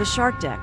The Shark Deck.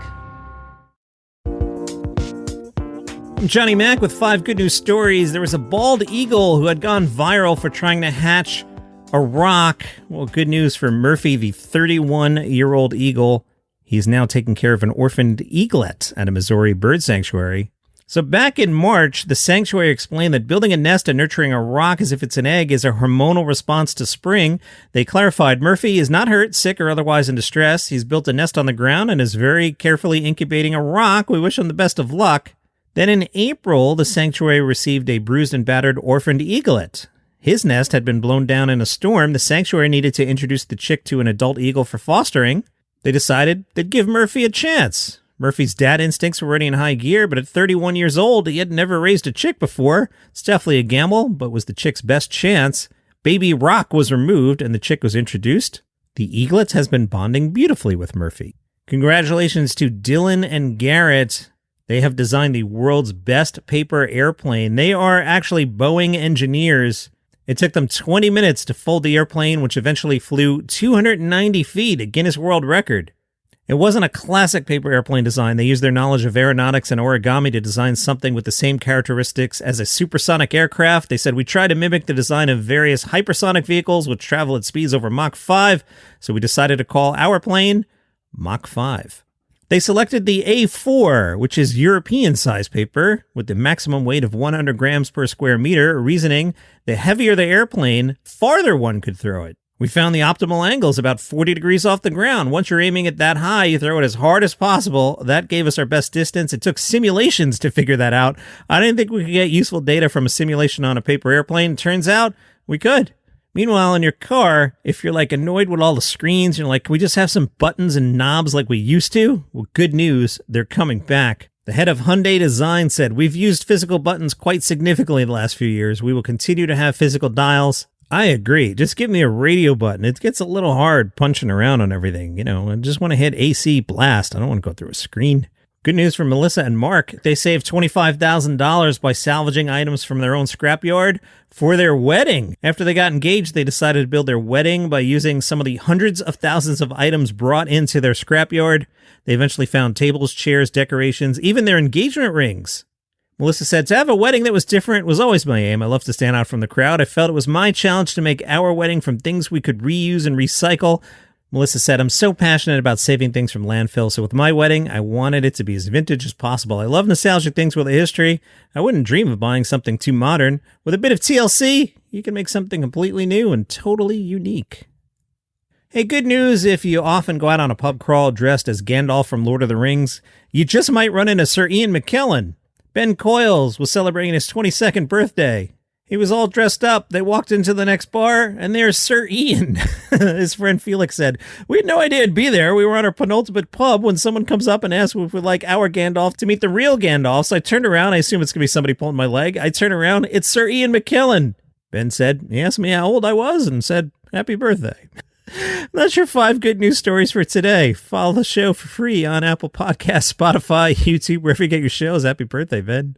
I'm Johnny Mac with 5 good news stories. There was a bald eagle who had gone viral for trying to hatch a rock. Well, good news for Murphy, the 31-year-old eagle. He's now taking care of an orphaned eaglet at a Missouri bird sanctuary. So back in March, the sanctuary explained that building a nest and nurturing a rock as if it's an egg is a hormonal response to spring. They clarified Murphy is not hurt, sick, or otherwise in distress. He's built a nest on the ground and is very carefully incubating a rock. We wish him the best of luck. Then in April, the sanctuary received a bruised and battered orphaned eaglet. His nest had been blown down in a storm. The sanctuary needed to introduce the chick to an adult eagle for fostering. They decided they'd give Murphy a chance. Murphy's dad instincts were already in high gear, but at 31 years old, he had never raised a chick before. It's definitely a gamble, but was the chick's best chance. Baby Rock was removed and the chick was introduced. The eaglet has been bonding beautifully with Murphy. Congratulations to Dylan and Garrett. They have designed the world's best paper airplane. They are actually Boeing engineers. It took them 20 minutes to fold the airplane, which eventually flew 290 feet, a Guinness World Record. It wasn't a classic paper airplane design. They used their knowledge of aeronautics and origami to design something with the same characteristics as a supersonic aircraft. They said, we tried to mimic the design of various hypersonic vehicles which travel at speeds over Mach 5, so we decided to call our plane Mach 5. They selected the A4, which is European-size paper, with the maximum weight of 100 grams per square meter, reasoning the heavier the airplane, farther one could throw it. We found the optimal angles about 40 degrees off the ground. Once you're aiming it that high, you throw it as hard as possible. That gave us our best distance. It took simulations to figure that out. I didn't think we could get useful data from a simulation on a paper airplane. Turns out we could. Meanwhile, in your car, if you're like annoyed with all the screens, you're like, can we just have some buttons and knobs like we used to? Well, good news, they're coming back. The head of Hyundai Design said, we've used physical buttons quite significantly the last few years. We will continue to have physical dials. I agree. Just give me a radio button. It gets a little hard punching around on everything. You know, I just want to hit AC blast. I don't want to go through a screen. Good news for Melissa and Mark. They saved $25,000 by salvaging items from their own scrapyard for their wedding. After they got engaged, they decided to build their wedding by using some of the hundreds of thousands of items brought into their scrapyard. They eventually found tables, chairs, decorations, even their engagement rings. Melissa said, to have a wedding that was different was always my aim. I love to stand out from the crowd. I felt it was my challenge to make our wedding from things we could reuse and recycle. Melissa said, I'm so passionate about saving things from landfill, so with my wedding, I wanted it to be as vintage as possible. I love nostalgic things with a history. I wouldn't dream of buying something too modern. With a bit of TLC, you can make something completely new and totally unique. Hey, good news if you often go out on a pub crawl dressed as Gandalf from Lord of the Rings, you just might run into Sir Ian McKellen. Ben Coyles was celebrating his 22nd birthday. He was all dressed up. They walked into the next bar, and there's Sir Ian. His friend Felix said, we had no idea he'd be there. We were on our penultimate pub when someone comes up and asks if we'd like our Gandalf to meet the real Gandalf. So I turned around. I assume it's going to be somebody pulling my leg. I turn around. It's Sir Ian McKellen. Ben said, he asked me how old I was and said, happy birthday. That's your 5 good news stories for today. Follow the show for free on Apple Podcasts, Spotify, YouTube, wherever you get your shows. Happy birthday, Ben.